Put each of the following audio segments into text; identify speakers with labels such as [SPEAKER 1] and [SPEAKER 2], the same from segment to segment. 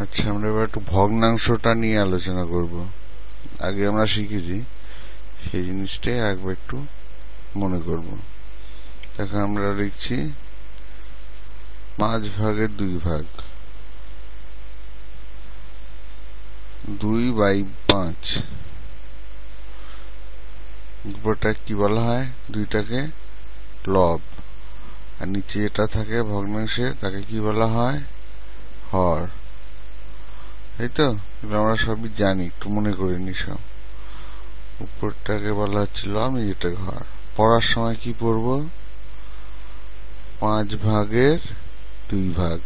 [SPEAKER 1] আচ্ছা, আমরা এবার একটু ভগ্নাংশটা নিয়ে আলোচনা করব। আগে আমরা শিখেছি, সেই জিনিসটাই একবার একটু মনে করব। দেখো, আমরা লিখছি 5 ভাগের 2 ভাগ, 2/5। উপরটা কি বলা হয়? 2টাকে লব, আর নিচে যেটা থাকে ভগ্নাংশে তাকে কি বলা হয়? হর। তাই তো? আমরা সবই জানি, একটু মনে করে নি সব। উপরটাকে বলা হচ্ছিল আমি যেটা ঘর। পড়ার সময় কি পড়ব? 5 ভাগের 2 ভাগ।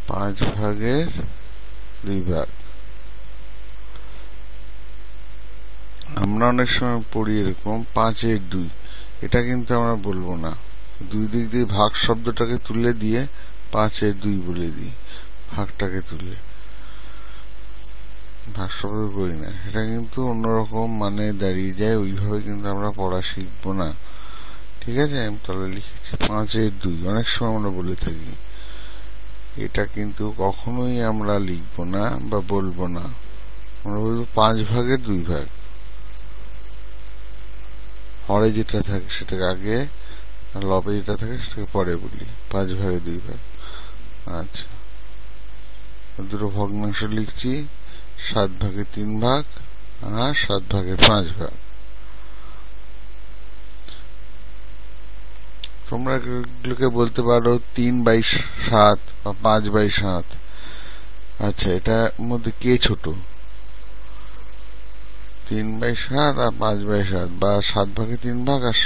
[SPEAKER 1] পাঁচ ভাগের 2 ভাগ। আমরা অনেক সময় পড়ি এরকম 5-এর 2। এটা কিন্তু আমরা বলবো না, 2 দিক দিয়ে ভাগ শব্দটাকে তুলে দিয়ে 5-এর 2 বলে দিই। ভাগটাকে তুলে ভাগ শব্দ করি না, সেটা কিন্তু অন্যরকম মানে দাঁড়িয়ে যায়। ওইভাবে কিন্তু আমরা পড়া শিখবো না, ঠিক আছে? আমি তাহলে লিখেছি 5-এর 2। অনেক সময় আমরা বলে থাকি, এটা কিন্তু কখনোই আমরা লিখবো না বা বলবো না। আমরা বলবো 5 ভাগের 2 ভাগ। হরে যেটা থাকে সেটাকে আগে, লবে যেটা থাকে সেটাকে পরে বলি। 5 ভাগের 2 ভাগ। আচ্ছা, দুটো ভগ্নাংশ লিখছি, 7 ভাগের 3 ভাগ আর 7 ভাগের 5 ভাগ। তোমরা এগুলোকে বলতে পারো 3/7 বা 5/7। আচ্ছা, এটার মধ্যে কে ছোট? 3/7 আর 5/7, বা 7 ভাগে 3 ভাগ আর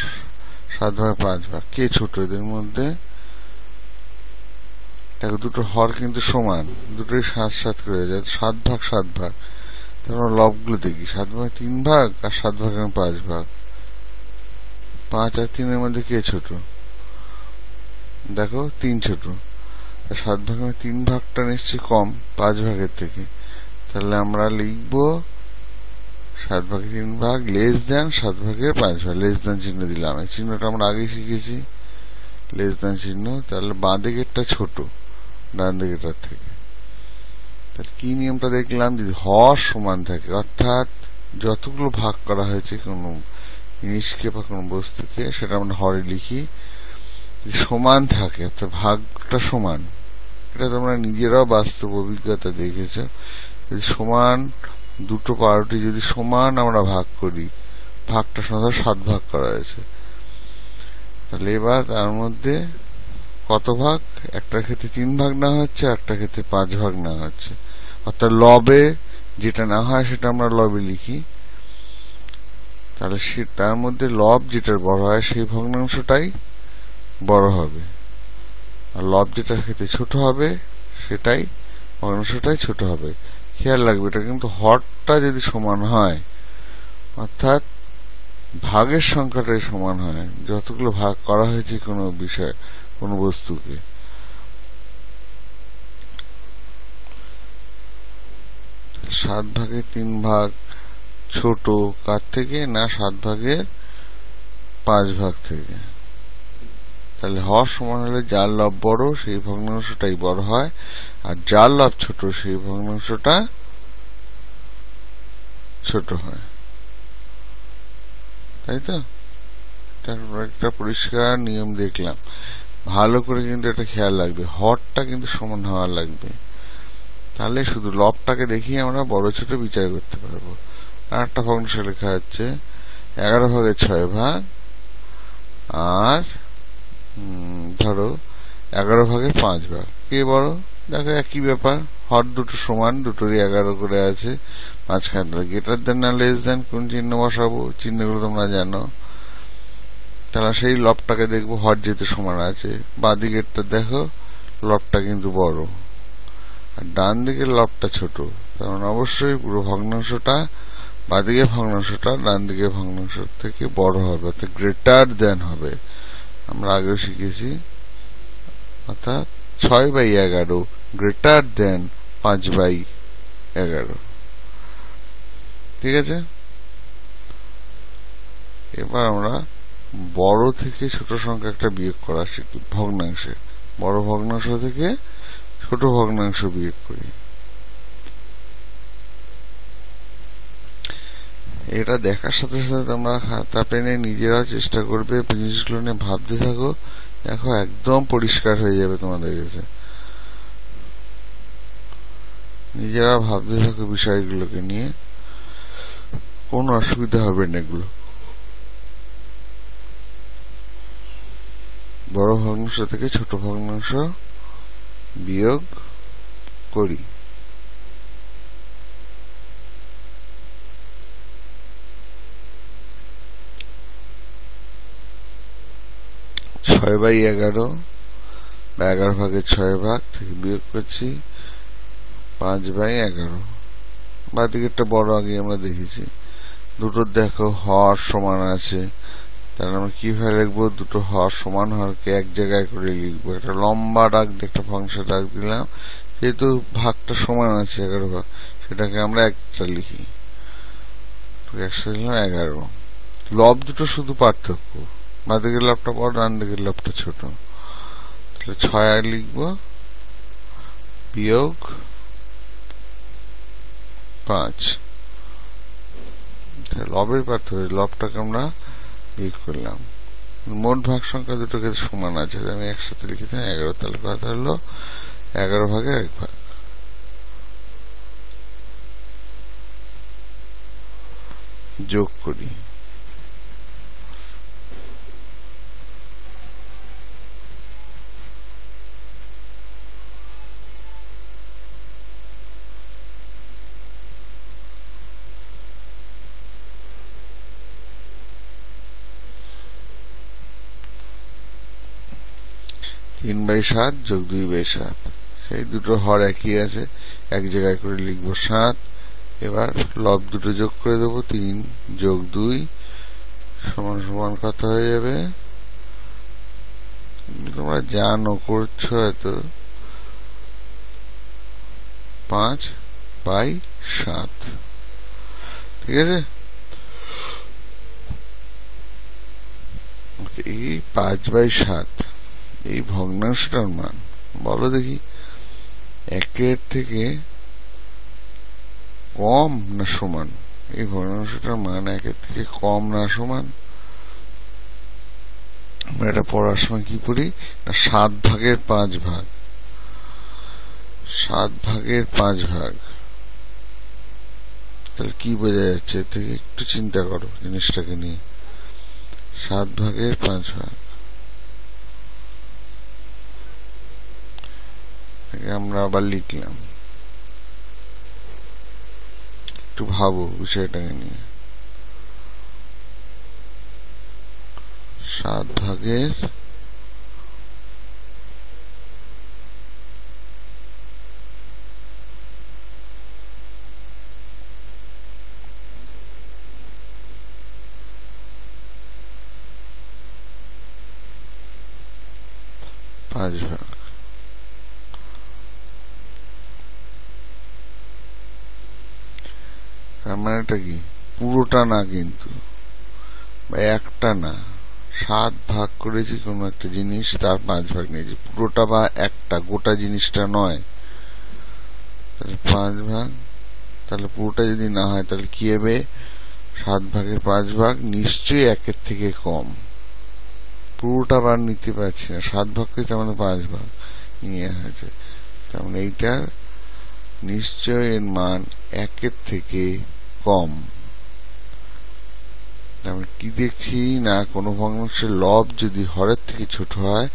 [SPEAKER 1] 7 ভাগে 5 ভাগ, কে ছোট এদের মধ্যে? দেখো, দুটো হর কিন্তু সমান, দুটোই 7-7 করে যায়। 7 ভাগ 7 ভাগ। তারপর লবগুলো দেখি, 7 ভাগে 3 ভাগ আর 7 ভাগে 5 ভাগ। 5 আর 3-এর মধ্যে কে ছোট? দেখো, 3 ছোট। 7 ভাগে 3 ভাগটা নিশ্চয়ই কম 5 ভাগের থেকে। তাহলে আমরা লিখব 7 ভাগে 3 ভাগ লেস দেন 7 ভাগের 5 ভাগ। লেস দেন চিহ্ন দিলাম, এই চিহ্নটা আমরা আগেই শিখেছি, লেস দেন চিহ্ন। তাহলে বাঁ দিকেরটা ছোট ডান দিকেরটার থেকে। তাহলে কি নিয়মটা দেখলাম? যদি হর সমান থাকে, অর্থাৎ যতগুলো ভাগ করা হয়েছে কোনো জিনিসকে বা কোনো বস্তুকে, সেটা আমরা হরে লিখি। সমান থাকে, অর্থাৎ ভাগটা সমান। এটা তোমরা নিজেরাও বাস্তব অভিজ্ঞতা দেখেছ। যদি সমান দুটো পাউরুটি যদি সমান আমরা ভাগ করি, ভাগটা সমান 7 ভাগ করা হয়েছে, তাহলে এবার তার মধ্যে কত ভাগ? একটার ক্ষেত্রে 3 ভাগ না হচ্ছে, একটা ক্ষেত্রে 5 ভাগ না হচ্ছে। অর্থাৎ লবে যেটা না হয় সেটা আমরা লবে লিখি। তাহলে তার মধ্যে লব যেটার বড় হয় সেই ভগ্নাংশটাই বড় হবে, আর লব যেটার ক্ষেত্রে ছোট হবে সেটাই ভগ্নাংশটাই ছোট হবে। খেয়াল রাখবে, এটা কিন্তু হরটা যদি সমান হয়, অর্থাৎ ভাগের সংখ্যাটাই সমান হয়, যতগুলো ভাগ করা হয়েছে কোনো বিষয় কোনো বস্তুকে। 7 ভাগের 3 ভাগ ছোট কার থেকে? না, 7 ভাগের 5 ভাগ থেকে। তাহলে হর সমান হলে যার লব বড় সেই ভগ্নাংশটাই বড় হয়, আর যার লব ছোট সেই ভগ্নাংশটা ছোট হয়। তাই তো? তারপর একটা পরিষ্কার নিয়ম দেখলাম, ভালো করে কিন্তু এটা খেয়াল রাখবে, হরটা কিন্তু সমান হওয়া লাগবে। তাহলে শুধু লবটাকে দেখিয়ে আমরা বড় ছোট বিচার করতে পারবো। আর একটা ভগ্নাংশ লেখা হচ্ছে 11 ভাগের 6 ভাগ, আর ধরো 11 ভাগের 5 ভাগ। কে বড়? দেখো, একই ব্যাপার, হর দুটো সমান, দুটোরই 11 করে আছে। মাঝখানে গ্রেটার দেন না লেস দেন, কোন চিহ্ন বসাবো? চিহ্নগুলো তোমরা জানো। তাহলে সেই লবটাকে দেখবো, হর যেতে সমান আছে। বাঁ দিকেরটা দেখো, লবটা কিন্তু বড়, আর ডান দিকের লবটা ছোট। তার মানে অবশ্যই পুরো ভগ্নাংশটা, বাঁদিকে ভগ্নাংশটা ডান দিকে ভগ্নাংশ থেকে বড় হবে, অর্থাৎ গ্রেটার দেন হবে। আমরা আগেও শিখেছি, অর্থাৎ 6/11 গ্রেটার দেন 5/11। ঠিক আছে? এবার আমরা বড় থেকে ছোট সংখ্যা একটা বিয়োগ করা শিখি ভগ্নাংশে। বড় ভগ্নাংশ থেকে ছোট ভগ্নাংশ বিয়োগ করি। এটা দেখার সাথে সাথে তোমরা খাতা পেনে নিজেরাও চেষ্টা করবে, জিনিসগুলো নিয়ে ভাবতে থাকো। দেখো একদম পরিষ্কার হয়ে যাবে তোমাদের কাছে। নিজেরা ভাবতে থাকো বিষয়গুলোকে নিয়ে, কোনো অসুবিধা হবে না। এগুলো বড় ভগ্নাংশ থেকে ছোট ভগ্নাংশ বিয়োগ করি। 6/11 বা 11 ভাগের 6 ভাগ থেকে বিয়োগ করছি 5/11। বাদিকেরটা বড় আগে আমরা দেখেছি। দুটো দেখো হর সমান আছে, তাহলে আমরা কিভাবে লিখবো? দুটো হর সমান হরকে এক জায়গায় করে লিখবো। একটা লম্বা ডাক দিয়ে একটা ফাংশন ডাক দিলাম, যেহেতু ভাগটা সমান আছে 11 ভাগ, সেটাকে আমরা একটা লিখি। 11। লব দুটো শুধু পার্থক্য, বাদিকের লবটা বড়, ডান দিকের লবটা ছোট। তাহলে 6 লিখবো বিয়োগ 5। লবের পার্থক্য, লবটাকে আমরা বিয়োগ করলাম। মোট ভাগ সংখ্যা দুটোকে সমান আছে, আমি একসাথে লিখেছি 11। তাহলে কথা হলো 11 ভাগের 1 ভাগ। যোগ করি। তিন বাই 7 যোগ 2/7, সেই দুটো হর একই আছে, এক জায়গায় করে লিখবো 7। এবার লব দুটো যোগ করে দেবো, 3 যোগ 2 সমান সমান কত হয়ে যাবে? তোমরা জানো, করছো হয়তো, 5/7। ঠিক আছে, এই 5/7 এই ভগ্নাংশটার মান বলো দেখি, 1 থেকে কম না সমান? এই ভগ্নাংশটার মান 1 থেকে কম না সমান? আমরা এটা পড়ার সময় কি পড়ি না, 7/5 ভাগ। 7/5 ভাগ, তাহলে কি বোঝা যাচ্ছে এর থেকে? একটু চিন্তা করো জিনিসটাকে নিয়ে। 7/5 ভাগ আমরা আবার লিখলাম, একটু ভাবো বিষয়টাকে নিয়ে। 7/5 ভাগ। তার মানেটা কি? পুরোটা না কিন্তু, বা একটা না, 7 ভাগ করেছি কোন একটা জিনিস, তার 5 ভাগ নিয়েছি, পুরোটা বা একটা গোটা জিনিসটা নয়। তাহলে 5 ভাগ, তাহলে পুরোটা যদি না হয় তাহলে কি হবে? 7/5 ভাগ নিশ্চয়ই 1 থেকে কম। পুরোটা বার নিতে পারছি না, 7 ভাগ করেছি, আমাদের 5 ভাগ নিয়ে হয়েছে। তার মানে এইটা নিশ্চয় এর মান 1 থেকে কম। আমরা কি দেখছি না, কোন ভগ্নাংশের লব যদি হরের থেকে ছোট হয়,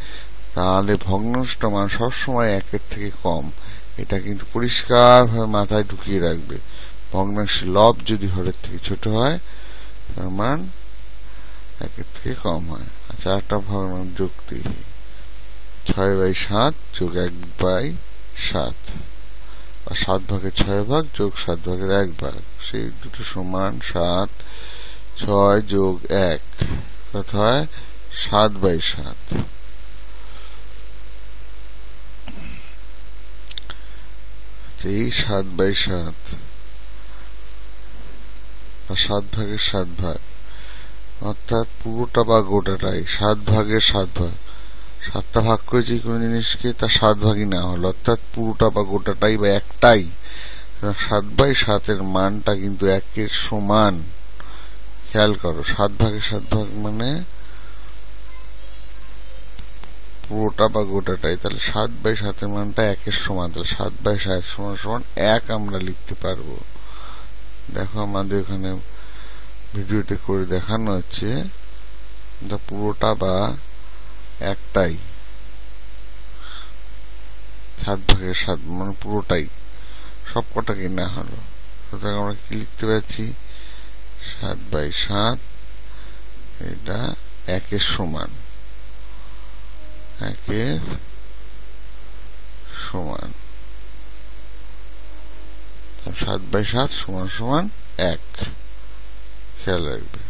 [SPEAKER 1] তাহলে ভগ্নাংশটা মান সবসময় 1 থেকে কম। এটা কিন্তু পরিষ্কার ভাবে মাথায় ঢুকিয়ে রাখবে। ভগ্নাংশের লব যদি হরের থেকে ছোট হয়, তার মান 1 থেকে কম হয়। আচ্ছা, একটা ভগ্নাংশ যোগ দিই, 6/7 যোগ 1/7, বা 7/6 ভাগ যোগ 7/1 ভাগ, সেই দুটো সমান 7। 6 যোগ 1 কত হয়? 7/7। এই 7/7 বা 7/7 ভাগ অর্থাৎ পুরোটা বা গোটাটাই 7 ভাগের 7 ভাগ, 7টা ভাগ করেছি কোন জিনিসকে, তার 7 ভাগই না হলো, অর্থাৎ পুরোটা বা গোটাটাই বা একটাই। 7/7 এর মানটা কিন্তু 1-এর সমান। খেয়াল করো, 7 ভাগের 7 ভাগ মানে পুরোটা বা গোটাটাই, তাহলে 7/7 এর মানটা 1-এর সমান, তাহলে 7/7 সমান সমান 1 আমরা লিখতে পারবো। দেখো আমাদের ওখানে ভিডিওতে করে দেখানো হচ্ছে, পুরোটা বা একটাই, 7 ভাগের 7 মানে পুরোটাই, সব কটা কিনা হলো। সুতরাং আমরা কি লিখতে পারছি, 7/7 এটা 1-এর সমান, 1-এর সমান, 7/7 সমান সমান 1। খেয়াল রাখবে।